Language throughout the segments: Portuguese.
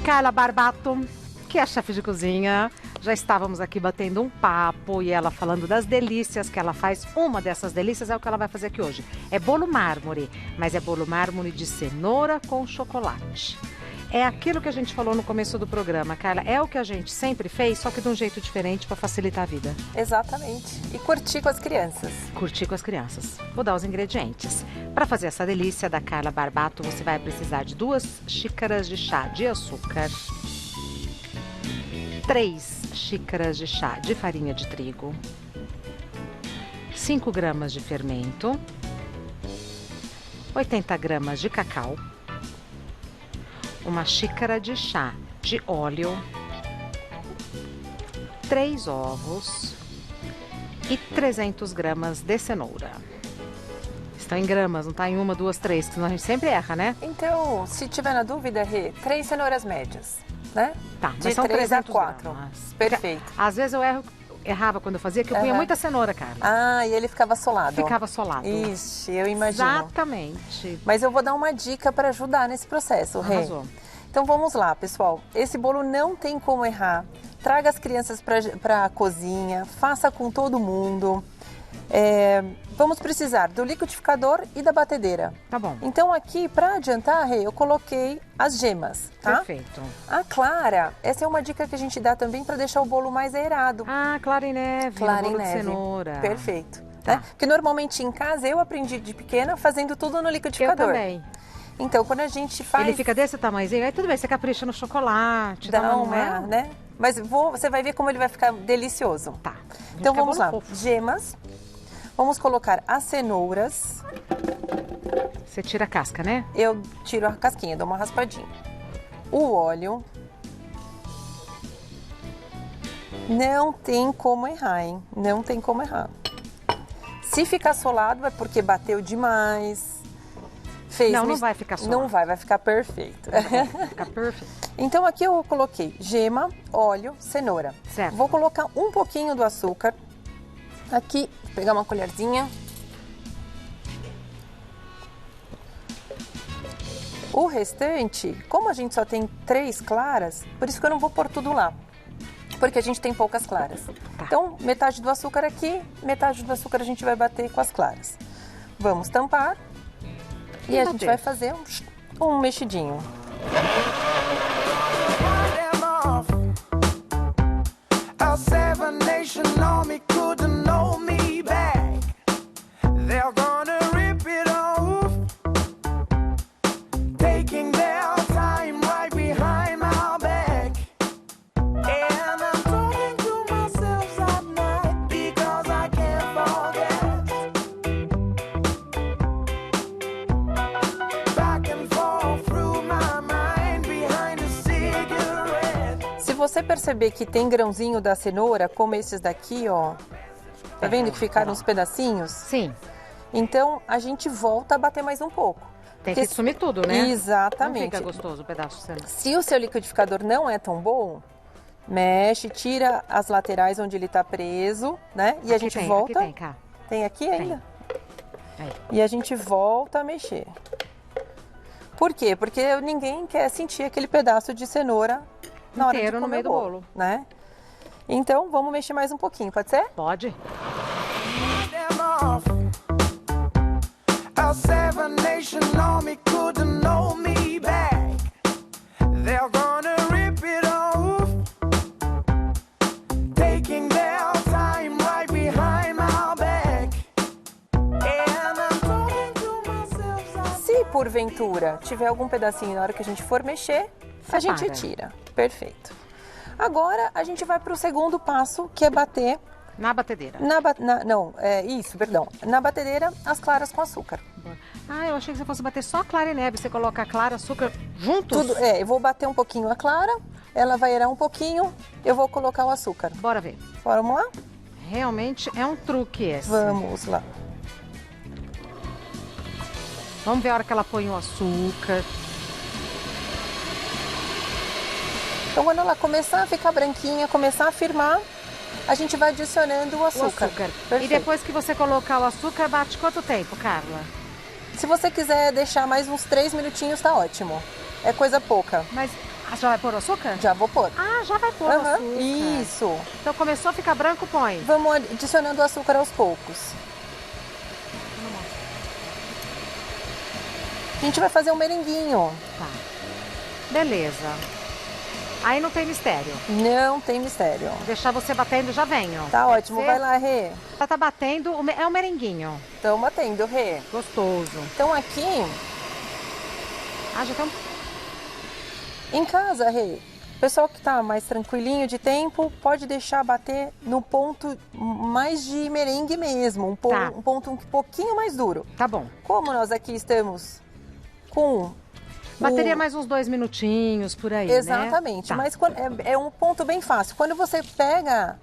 Carla Barbato, que é a chefe de cozinha. Já estávamos aqui batendo um papo e ela falando das delícias que ela faz. Uma dessas delícias é o que ela vai fazer aqui hoje. É bolo mármore, mas é bolo mármore de cenoura com chocolate. É aquilo que a gente falou no começo do programa, Carla. É o que a gente sempre fez, só que de um jeito diferente para facilitar a vida. Exatamente. E curtir com as crianças. Curtir com as crianças. Vou dar os ingredientes. Para fazer essa delícia da Carla Barbato, você vai precisar de 2 xícaras de chá de açúcar, 3 xícaras de chá de farinha de trigo, 5 gramas de fermento, 80 gramas de cacau, 1 xícara de chá de óleo, 3 ovos e 300 gramas de cenoura. Estão em gramas, não está em 1, 2, 3, que senão a gente sempre erra, né? Então, se tiver na dúvida, Rê, 3 cenouras médias, né? Tá, de mas são 3 a 300 4. gramas. Perfeito. Às vezes eu errava quando eu fazia, que eu punha muita cenoura, Carla. Ah, e ele ficava solado. Ficava solado. Ixi, eu imagino. Exatamente. Mas eu vou dar uma dica para ajudar nesse processo, Rê. Arrasou. Então vamos lá, pessoal. Esse bolo não tem como errar. Traga as crianças para a cozinha, faça com todo mundo. Vamos precisar do liquidificador e da batedeira. Tá bom. Então aqui, para adiantar, Rê, eu coloquei as gemas, tá? Perfeito. A clara, essa é uma dica que a gente dá também para deixar o bolo mais aerado. Ah, clara em neve, Clara em bolo de neve. cenoura. Perfeito. Tá. Né? Porque normalmente em casa eu aprendi de pequena fazendo tudo no Eu liquidificador. também. Então quando a gente faz... Ele fica desse tamanhozinho, aí tudo bem, você capricha no chocolate, dá não uma, é? né? Mas você vai ver como ele vai ficar delicioso. Tá. Então Fica vamos bolo lá. fofo. Gemas. Vamos colocar as cenouras. Você tira a casca, né? Eu tiro a casquinha, dou uma raspadinha. O óleo. Não tem como errar, hein? Não tem como errar. Se ficar solado é porque bateu demais. Não vai ficar solado. Não vai ficar perfeito. Vai ficar perfeito. Então aqui eu coloquei gema, óleo, cenoura. Certo. Vou colocar um pouquinho do açúcar. Aqui, vou pegar uma colherzinha. O restante, como a gente só tem 3 claras, por isso que eu não vou pôr tudo lá. Porque a gente tem poucas claras. Tá. Então, metade do açúcar aqui, metade do açúcar a gente vai bater com as claras. Vamos tampar. E a gente vai fazer um mexidinho. Se você perceber que tem grãozinho da cenoura, como esses daqui, ó. Tá vendo que ficaram uns pedacinhos? Sim. Então, a gente volta a bater mais um pouco. Tem que sumir tudo, né? Exatamente. Não fica gostoso o pedaço de cenoura. Se o seu liquidificador não é tão bom, mexe, tira as laterais onde ele tá preso, né? E a gente volta. Aqui tem, cá. Tem aqui ainda? Aí. E a gente volta a mexer. Por quê? Porque ninguém quer sentir aquele pedaço de cenoura na hora de Inteiro comer no meio do o bolo. né? Então, vamos mexer mais um pouquinho, pode ser? Pode. Se porventura tiver algum pedacinho na hora que a gente for mexer, a gente Separa. tira. Perfeito. Agora a gente vai para o segundo passo, que é bater Na batedeira. na batedeira as claras com açúcar. Ah, eu achei que você fosse bater só clara e neve. Você coloca clara, açúcar juntos? Eu vou bater um pouquinho a clara, ela vai erar um pouquinho, eu vou colocar o açúcar. Bora ver. Vamos lá? Realmente é um truque esse. Vamos lá. Vamos ver a hora que ela põe o açúcar. Então, quando ela começar a ficar branquinha, começar a firmar, a gente vai adicionando o açúcar. E depois que você colocar o açúcar, bate quanto tempo, Carla? Se você quiser deixar mais uns 3 minutinhos, tá ótimo. É coisa pouca. Mas Ah, já vai pôr o açúcar? Já vou pôr. Ah, já vai pôr o Aham, açúcar. isso. Então começou a ficar branco, põe. Vamos adicionando o açúcar aos poucos. A gente vai fazer um merenguinho. Tá. Beleza. Aí não tem mistério. Não tem mistério. Deixar você batendo, já venho. Tá Pode ótimo, ser? vai lá, Rê. Já tá batendo, é o merenguinho. Estão batendo, Rê. Gostoso. Então aqui, Ah, já estão... em casa, Rê, o pessoal que tá mais tranquilinho de tempo, pode deixar bater no ponto mais de merengue mesmo. Tá. Um ponto um pouquinho mais duro. Tá bom. Como nós aqui estamos com... Bateria mais uns 2 minutinhos por aí, Exatamente, né? Tá. mas é um ponto bem fácil. Quando você pega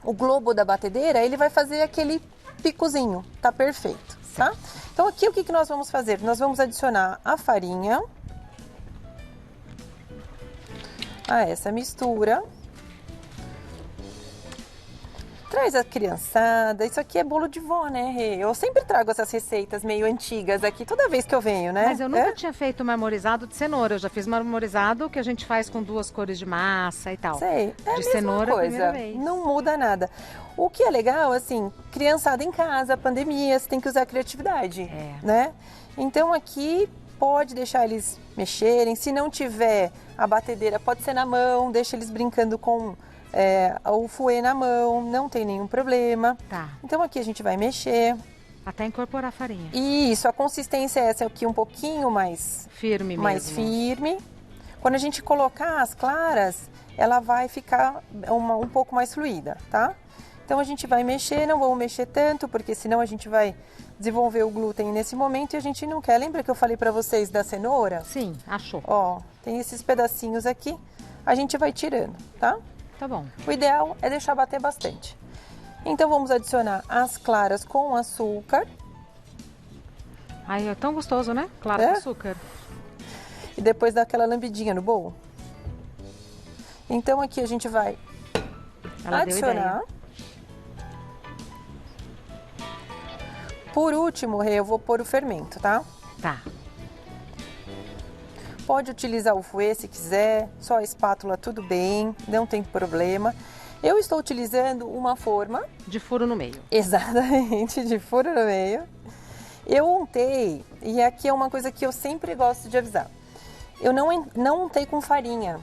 o globo da batedeira, ele vai fazer aquele picozinho, tá perfeito, tá? Então aqui o que nós vamos fazer? Nós vamos adicionar a farinha a essa mistura. Traz a criançada, isso aqui é bolo de vó, né, Rê? Eu sempre trago essas receitas meio antigas aqui, toda vez que eu venho, né? Mas eu nunca tinha feito marmorizado de cenoura. Eu já fiz marmorizado que a gente faz com 2 cores de massa e tal. Sei, é a de mesma cenoura, coisa, primeira vez. não muda nada. O que é legal, assim, criançada em casa, pandemia, você tem que usar a criatividade, né? Então aqui pode deixar eles mexerem, se não tiver a batedeira, pode ser na mão, deixa eles brincando com o fouet na mão, não tem nenhum problema. Tá. Então aqui a gente vai mexer. Até incorporar a farinha. Isso, a consistência é essa aqui um pouquinho mais Firme mais mesmo. firme. Quando a gente colocar as claras, ela vai ficar um pouco mais fluida, tá? Então a gente vai mexer, não vamos mexer tanto, porque senão a gente vai desenvolver o glúten nesse momento e a gente não quer. Lembra que eu falei para vocês da cenoura? Sim, achou. Ó, tem esses pedacinhos aqui, a gente vai tirando, tá? Tá bom. O ideal é deixar bater bastante. Então vamos adicionar as claras com açúcar. Ai, é tão gostoso, né? Claro, É? com açúcar. E depois dar aquela lambidinha no bowl. Então aqui a gente vai Ela deu adicionar. ideia. Por último, Rê, eu vou pôr o fermento, tá? Tá. Pode utilizar o fouet se quiser, só a espátula tudo bem, não tem problema. Eu estou utilizando uma forma, De furo no meio. exatamente, de furo no meio. Eu untei, e aqui é uma coisa que eu sempre gosto de avisar. Eu não untei com farinha,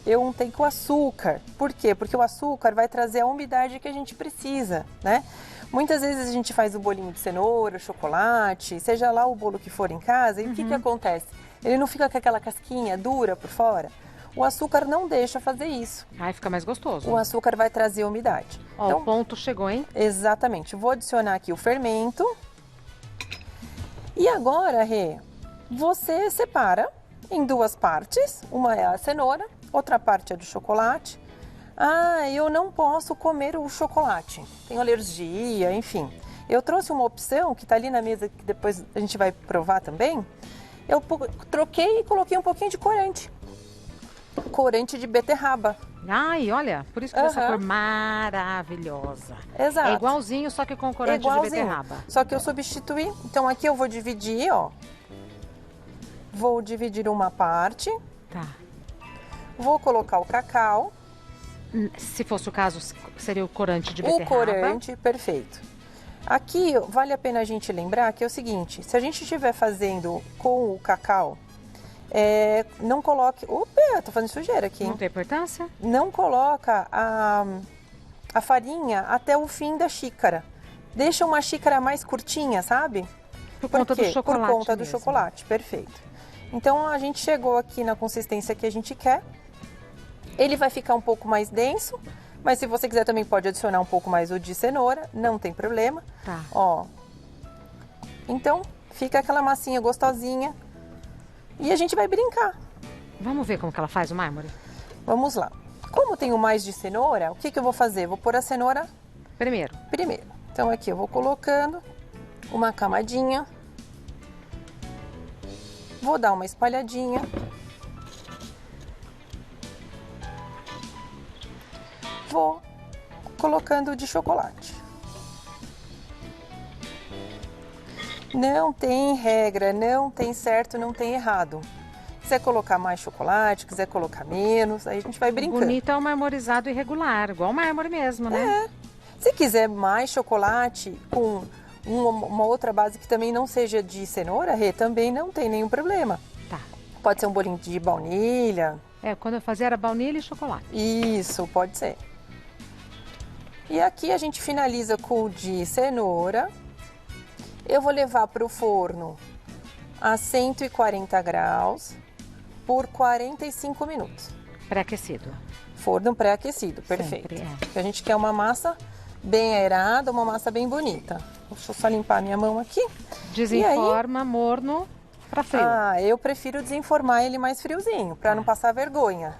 eu untei com açúcar. Por quê? Porque o açúcar vai trazer a umidade que a gente precisa, né? Muitas vezes a gente faz o bolinho de cenoura, chocolate, seja lá o bolo que for em casa, e o que acontece? Ele não fica com aquela casquinha dura por fora? O açúcar não deixa fazer isso. Aí fica mais gostoso. O açúcar vai trazer umidade. Ó, Então, o ponto chegou, hein? exatamente. Vou adicionar aqui o fermento. E agora, Rê, você separa em 2 partes. Uma é a cenoura, outra parte é do chocolate. Ah, eu não posso comer o chocolate. Tenho alergia, enfim. Eu trouxe uma opção que está ali na mesa, que depois a gente vai provar também. Eu troquei e coloquei um pouquinho de corante. Corante de beterraba. Ai, olha, por isso que essa Aham. cor maravilhosa. Exato. É igualzinho, só que com corante de Igualzinho. beterraba. Só que eu substituí. Então aqui eu vou dividir, ó. Vou dividir uma parte. Tá. Vou colocar o cacau. Se fosse o caso, seria o corante de O beterraba. corante, perfeito. Aqui vale a pena a gente lembrar que é o seguinte, se a gente estiver fazendo com o cacau, não coloque... Opa, tô fazendo sujeira aqui. Não tem importância? Não coloca a farinha até o fim da xícara. Deixa uma xícara mais curtinha, sabe? Por conta do quê? chocolate Por conta do mesmo. chocolate, perfeito. Então a gente chegou aqui na consistência que a gente quer. Ele vai ficar um pouco mais denso, mas se você quiser também pode adicionar um pouco mais o de cenoura, não tem problema. Tá. Ó. Então fica aquela massinha gostosinha e a gente vai brincar. Vamos ver como que ela faz o mármore? Vamos lá. Como tem o mais de cenoura, o que eu vou fazer? Vou pôr a cenoura Primeiro. primeiro. Então aqui eu vou colocando uma camadinha. Vou dar uma espalhadinha. Vou colocando de chocolate. Não tem regra, não tem certo, não tem errado. Quiser colocar mais chocolate, quiser colocar menos, aí a gente vai brincando. Bonito é o marmorizado irregular, igual mármore mesmo, né? Se quiser mais chocolate com uma outra base que também não seja de cenoura, Rê, também não tem nenhum problema. Tá. Pode ser um bolinho de baunilha. Quando eu fazia era baunilha e chocolate. Isso, pode ser. E aqui a gente finaliza com o de cenoura. Eu vou levar para o forno a 140 graus por 45 minutos. Pré-aquecido. Forno pré-aquecido, perfeito. Sempre, Porque a gente quer uma massa bem aerada, uma massa bem bonita. Deixa eu só limpar minha mão aqui. Desenforma, morno, para frio. Eu prefiro desenformar ele mais friozinho, para não passar vergonha.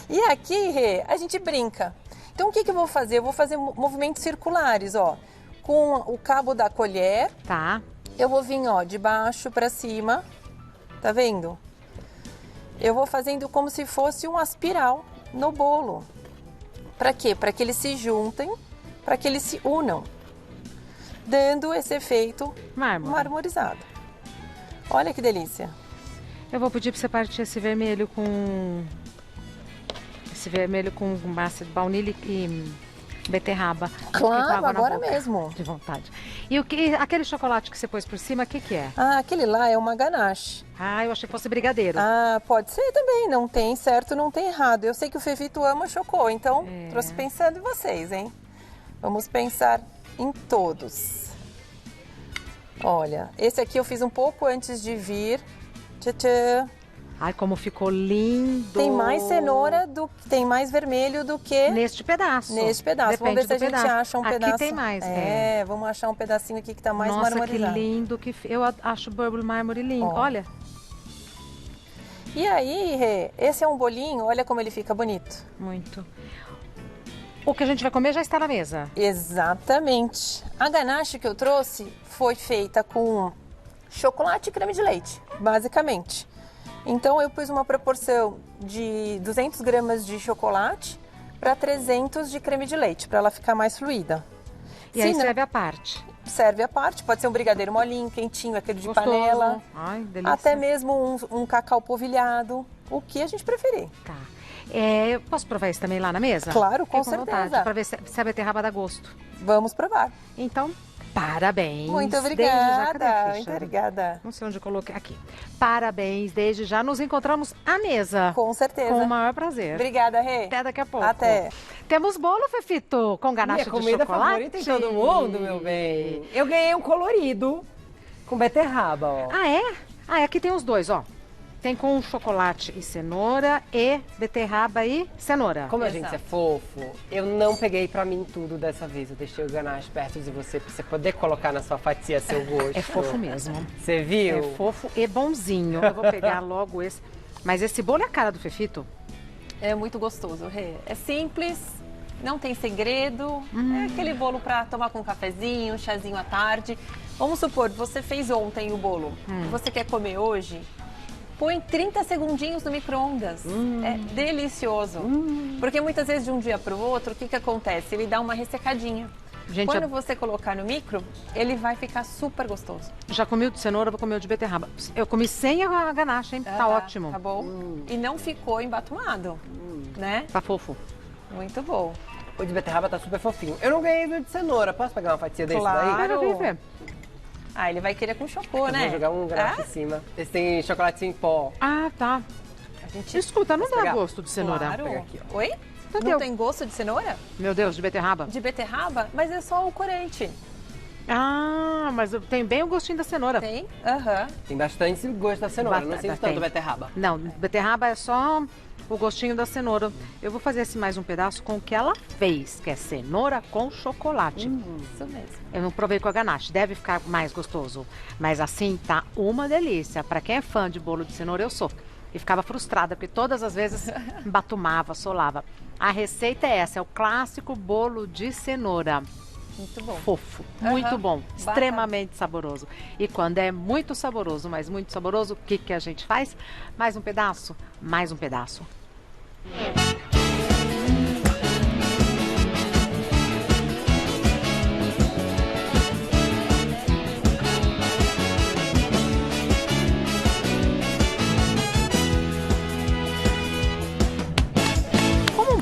E aqui, Rê, a gente brinca. Então, o que eu vou fazer? Eu vou fazer movimentos circulares, ó. Com o cabo da colher. Tá. Eu vou vir, ó, de baixo para cima. Tá vendo? Eu vou fazendo como se fosse uma espiral no bolo. Para quê? Para que eles se juntem, para que eles se unam, dando esse efeito marmorizado. Olha que delícia. Eu vou pedir para você partir esse vermelho com massa de baunilha e beterraba. Claro, agora mesmo. De vontade. E aquele chocolate que você pôs por cima, o que é? Aquele lá é uma ganache. Eu achei que fosse brigadeiro. Pode ser também, não tem certo, não tem errado. Eu sei que o Fefito ama chocô, então trouxe pensando em vocês, hein? Vamos pensar em todos. Olha, esse aqui eu fiz um pouco antes de vir. Tchau. Ai, como ficou lindo! Tem mais cenoura, tem mais vermelho do que... Neste pedaço. Depende. Vamos ver se a gente acha um pedaço. Aqui tem mais. Vamos achar um pedacinho aqui que tá mais marmorizado. Nossa, que lindo! Eu acho o bourbon mármore lindo, olha. E aí, Rê, esse é um bolinho, olha como ele fica bonito. Muito. O que a gente vai comer já está na mesa. Exatamente. A ganache que eu trouxe foi feita com chocolate e creme de leite, basicamente. Então eu pus uma proporção de 200 gramas de chocolate para 300 de creme de leite, para ela ficar mais fluida. E aí serve à parte? Serve à parte, pode ser um brigadeiro molinho, quentinho, aquele de gostoso. Panela. Ai, delícia. Até mesmo um cacau polvilhado, o que a gente preferir. Tá. Eu posso provar isso também lá na mesa? Claro, com certeza. Para ver se a beterraba dá gosto. Vamos provar. Então, parabéns. Muito obrigada. Muito obrigada. Não sei onde eu coloquei. Aqui. Parabéns. Desde já nos encontramos à mesa. Com certeza. Com o maior prazer. Obrigada, Rê. Até daqui a pouco. Até. Temos bolo, Fefito, com ganache de chocolate. Minha comida favorita em todo mundo, meu bem. Eu ganhei um colorido com beterraba, ó. Aqui tem os dois, ó. Tem com chocolate e cenoura e beterraba e cenoura. Como a gente é fofo, eu não peguei pra mim tudo dessa vez. Eu deixei o ganache perto de você, pra você poder colocar na sua fatia seu gosto. É fofo mesmo. Você viu? É fofo e bonzinho. Eu vou pegar logo esse. Mas esse bolo é a cara do Fefito? É muito gostoso, Rê. É simples, não tem segredo. É aquele bolo pra tomar com um cafezinho, um chazinho à tarde. Vamos supor, você fez ontem o bolo. Você quer comer hoje? Põe 30 segundinhos no micro-ondas. É delicioso. Porque muitas vezes de um dia para o outro, o que acontece? Ele dá uma ressecadinha. Quando você colocar no micro, ele vai ficar super gostoso. Já comi o de cenoura, vou comer o de beterraba. Eu comi sem a ganache, hein? Tá ótimo. Tá bom. E não ficou embatumado, né? Tá fofo. Muito bom. O de beterraba tá super fofinho. Eu não ganhei o de cenoura. Posso pegar uma fatia desse daí? Claro. Ele vai querer com chocô, né? Vou jogar um ganache em cima. Esse tem chocolate em pó. Tá. Escuta, não dá gosto de cenoura. Claro. Aqui, ó. Oi? Não tem gosto de cenoura? Meu Deus, de beterraba? De beterraba? Mas é só o corante. Mas tem bem o gostinho da cenoura. Tem? Tem bastante gosto da cenoura, não sinto tanto beterraba. Não, beterraba é só o gostinho da cenoura. Eu vou fazer mais um pedaço com o que ela fez, que é cenoura com chocolate. Isso mesmo. Eu não provei com a ganache, deve ficar mais gostoso. Mas assim, tá uma delícia. Pra quem é fã de bolo de cenoura, eu sou. E ficava frustrada, porque todas as vezes batumava, solava. A receita é essa, é o clássico bolo de cenoura. Muito bom. Fofo, muito bom, extremamente saboroso. E quando é muito saboroso, mas muito saboroso, o que a gente faz? Mais um pedaço? Mais um pedaço.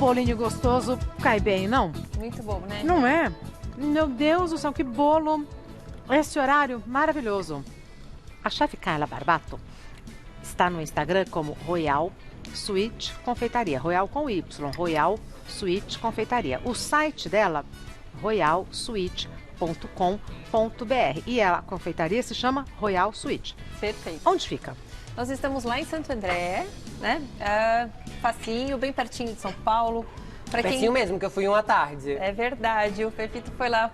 bolinho gostoso cai bem, não? Muito bom, né? Não é? Meu Deus do céu, que bolo! Esse horário maravilhoso. A chefe Carla Barbato está no Instagram como Royal Sweet Confeitaria. Royal com Y, Royal Sweet Confeitaria. O site dela, royalsweet.com.br. E a confeitaria se chama Royal Sweet. Perfeito. Onde fica? Nós estamos lá em Santo André, né? Facinho, bem pertinho de São Paulo. Pra Pertinho mesmo, que eu fui uma tarde. É verdade, o Fefito foi lá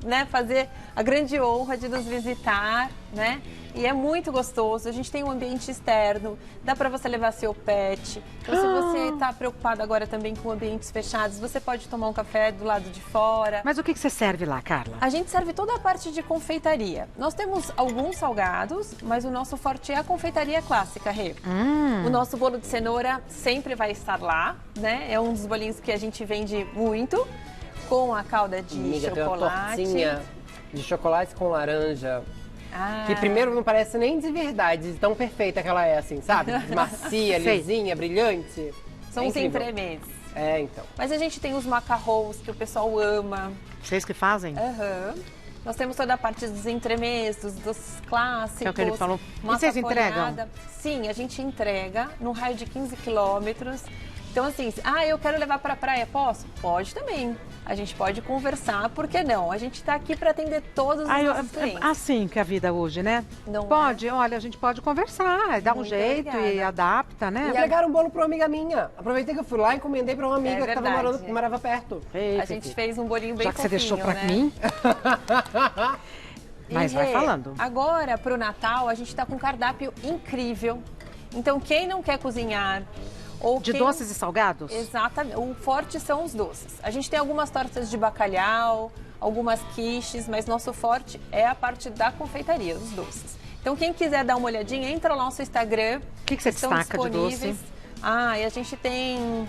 né, fazer a grande honra de nos visitar, né? E é muito gostoso, a gente tem um ambiente externo, dá para você levar seu pet. Então, se você está preocupado agora também com ambientes fechados, você pode tomar um café do lado de fora. Mas o que você serve lá, Carla? A gente serve toda a parte de confeitaria. Nós temos alguns salgados, mas o nosso forte é a confeitaria clássica, Rê. O nosso bolo de cenoura sempre vai estar lá, né? É um dos bolinhos que a gente vende muito, com a calda de Amiga, tem uma chocolate. tortinha de chocolate com laranja. Ah, Que primeiro não parece nem de verdade, de tão perfeita que ela é, assim, sabe? Macia, Sei. lisinha, brilhante. são É os incrível. entremês. É, então. Mas a gente tem os macarrons, que o pessoal ama. Vocês que fazem? Aham. Nós temos toda a parte dos entremês, dos clássicos. Que é o que ele falou. E massa vocês entregam? folhada. Sim, a gente entrega no raio de 15 quilômetros. Então, assim, eu quero levar para a praia, posso? Pode também. A gente pode conversar, por que não? A gente está aqui para atender todos os nossos clientes. Assim que a vida hoje, né? Não pode, olha, a gente pode conversar, dá um Muito jeito e obrigada. adapta, né? Entregaram um bolo pra uma amiga minha. Aproveitei que eu fui lá e encomendei pra uma amiga que tava verdade. morava perto. Ei, A gente fez um bolinho bem já que você deixou fofinho, pra né? mim, mas E, vai Rê, falando. Agora, para o Natal, a gente está com um cardápio incrível. Então, quem não quer cozinhar... Ou De quem... doces e salgados? Exatamente. O forte são os doces. A gente tem algumas tortas de bacalhau, algumas quiches, mas nosso forte é a parte da confeitaria, os doces. Então, quem quiser dar uma olhadinha, entra lá no nosso Instagram. O que você estão destaca de doce? disponíveis. E a gente tem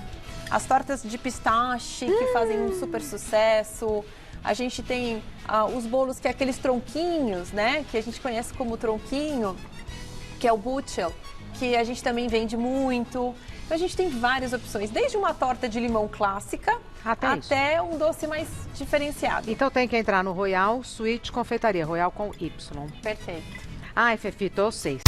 as tortas de pistache, que fazem um super sucesso. A gente tem os bolos que é aqueles tronquinhos, né? Que a gente conhece como tronquinho, que é o butchel, que a gente também vende muito. Então a gente tem várias opções, desde uma torta de limão clássica até um doce mais diferenciado. Então tem que entrar no Royal Sweet Confeitaria, Royal com Y. Perfeito. Ai, Fefito, eu sei.